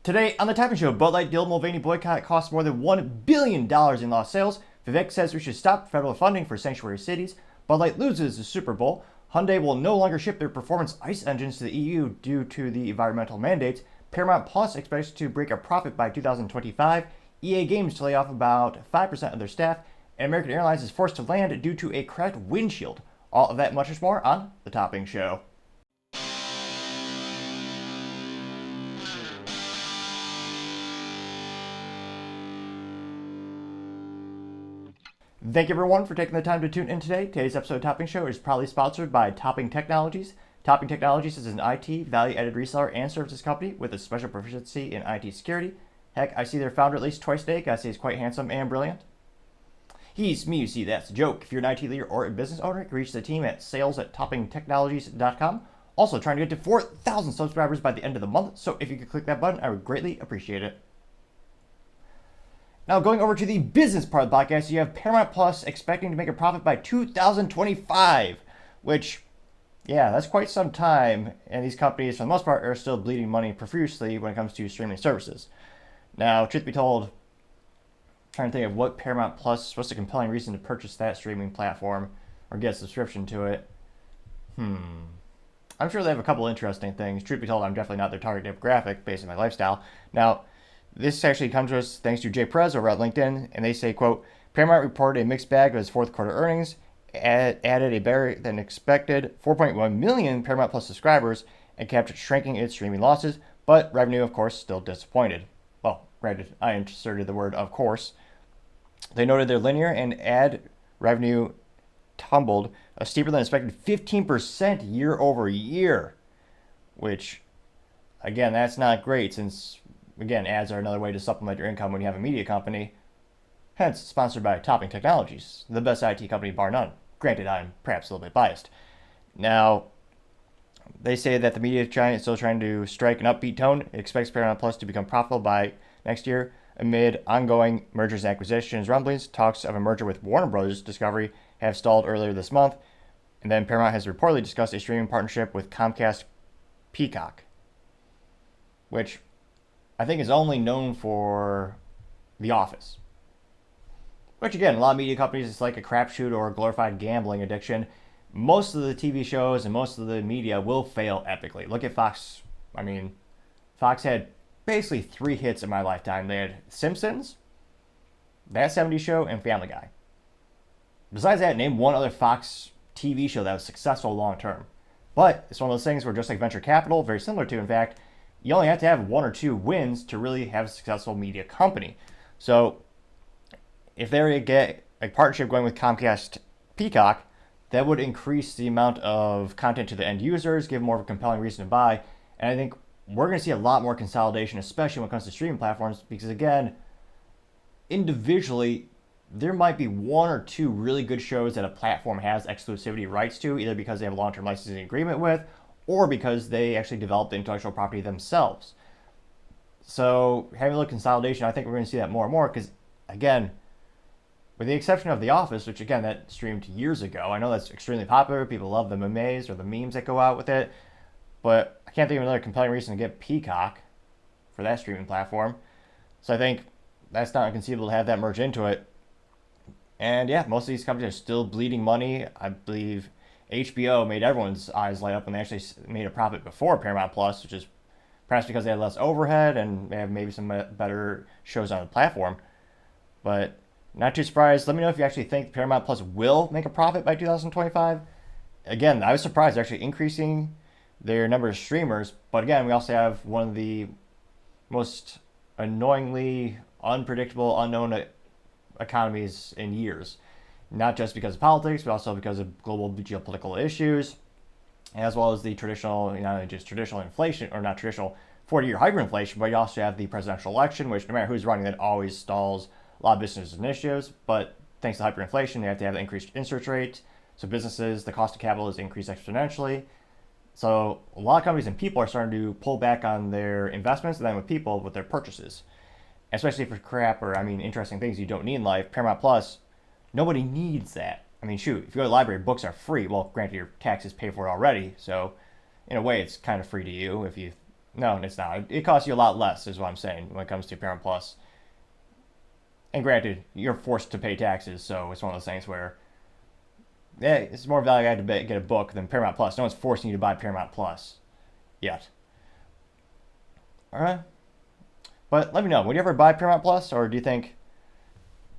Today on the Topping Show, Bud Light Dylan Mulvaney boycott costs more than $1 billion in lost sales. Vivek says we should stop federal funding for sanctuary cities. Bud Light loses the Super Bowl. Hyundai will no longer ship their performance ICE engines to the EU due to the environmental mandates. Paramount Plus expects to break a profit by 2025. EA Games to lay off about 5% of their staff. And American Airlines is forced to land due to a cracked windshield. All of that and much more on the Topping Show. Thank you everyone for taking the time to tune in today. Today's episode of Topping Show is proudly sponsored by Topping Technologies. Topping Technologies is an IT value-added reseller and services company with a special proficiency in IT security. Heck, I see their founder at least twice a day. Gotta say he's quite handsome and brilliant. He's me, you see, that's a joke. If you're an IT leader or a business owner, you can reach the team at sales@toppingtechnologies.com. Also trying to get to 4,000 subscribers by the end of the month, so if you could click that button, I would greatly appreciate it. Now, going over to the business part of the podcast, you have Paramount Plus expecting to make a profit by 2025, which, yeah, that's quite some time. And these companies, for the most part, are still bleeding money profusely when it comes to streaming services. Now, truth be told, I'm trying to think of what Paramount Plus, what's the compelling reason to purchase that streaming platform or get a subscription to it? I'm sure they have a couple interesting things. Truth be told, I'm definitely not their target demographic based on my lifestyle. Now, this actually comes to us thanks to Jay Perez over at LinkedIn, and they say, quote, Paramount reported a mixed bag of its fourth quarter earnings, added a better than expected 4.1 million Paramount Plus subscribers, and kept shrinking its streaming losses, but revenue, of course, still disappointed. Well, granted, I inserted the word of course. They noted their linear and ad revenue tumbled a steeper than expected 15% year over year, which, again, that's not great since, again, ads are another way to supplement your income when you have a media company. Hence, sponsored by Topping Technologies, the best IT company bar none. Granted, I'm perhaps a little bit biased. Now, they say that the media giant is still trying to strike an upbeat tone. It expects Paramount Plus to become profitable by next year amid ongoing mergers and acquisitions rumblings. Talks of a merger with Warner Bros. Discovery have stalled earlier this month. And then Paramount has reportedly discussed a streaming partnership with Comcast Peacock, which I think is only known for The Office. Which, again, a lot of media companies, it's like a crapshoot or a glorified gambling addiction. Most of the TV shows and most of the media will fail epically. Look at Fox. I mean, Fox had basically 3 hits in my lifetime. They had Simpsons, That 70s Show, and Family Guy. Besides that, name one other Fox TV show that was successful long term. But it's one of those things where, just like venture capital, very similar to, in fact, you only have to have 1 or 2 wins to really have a successful media company. So if they were to get a partnership going with Comcast Peacock, that would increase the amount of content to the end users, give more of a compelling reason to buy. And I think we're going to see a lot more consolidation, especially when it comes to streaming platforms, because, again, individually, there might be 1 or 2 really good shows that a platform has exclusivity rights to, either because they have a long-term licensing agreement with, or because they actually developed the intellectual property themselves. So having a little consolidation, I think we're going to see that more and more because, again, with the exception of The Office, which, again, that streamed years ago. I know that's extremely popular. People love the memes or the memes that go out with it. But I can't think of another compelling reason to get Peacock for that streaming platform. So I think that's not inconceivable to have that merge into it. And yeah, most of these companies are still bleeding money. I believe HBO made everyone's eyes light up when they actually made a profit before Paramount Plus, which is perhaps because they had less overhead and they have maybe some better shows on the platform. But not too surprised. Let me know if you actually think Paramount Plus will make a profit by 2025. Again, I was surprised they're actually increasing their number of streamers. But again, we also have one of the most annoyingly unpredictable, unknown economies in years. Not just because of politics, but also because of global geopolitical issues, as well as the traditional, not only just traditional inflation, or not traditional 40-year hyperinflation, but you also have the presidential election, which no matter who's running it, always stalls a lot of business initiatives. But thanks to hyperinflation, they have to have an increased interest rate. So businesses, the cost of capital is increased exponentially. So a lot of companies and people are starting to pull back on their investments, and then with people, with their purchases. Especially for crap or, interesting things you don't need in life. Paramount Plus, nobody needs that. I mean, shoot, if you go to the library, books are free. Well, granted, your taxes pay for it already, so in a way, it's kind of free to you if you No, it's not. It costs you a lot less, is what I'm saying, when it comes to Paramount Plus. And granted, you're forced to pay taxes, so it's one of those things where, yeah, it's more value added to get a book than Paramount Plus. No one's forcing you to buy Paramount Plus yet. All right. But let me know. Would you ever buy Paramount Plus, or do you think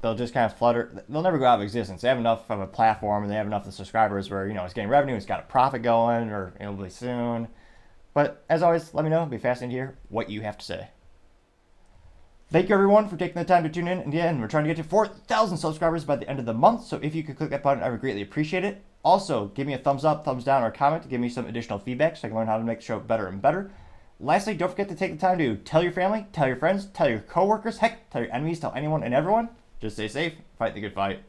they'll just kind of flutter? They'll never go out of existence. They have enough of a platform, and they have enough of the subscribers where, it's getting revenue, it's got a profit going, or it'll be soon. But as always, let me know. It'll be fascinating to hear what you have to say. Thank you, everyone, for taking the time to tune in. And yeah, we're trying to get to 4,000 subscribers by the end of the month. So if you could click that button, I would greatly appreciate it. Also, give me a thumbs up, thumbs down, or a comment to give me some additional feedback so I can learn how to make the show better and better. Lastly, don't forget to take the time to tell your family, tell your friends, tell your coworkers, heck, tell your enemies, tell anyone and everyone. Just stay safe, fight the good fight.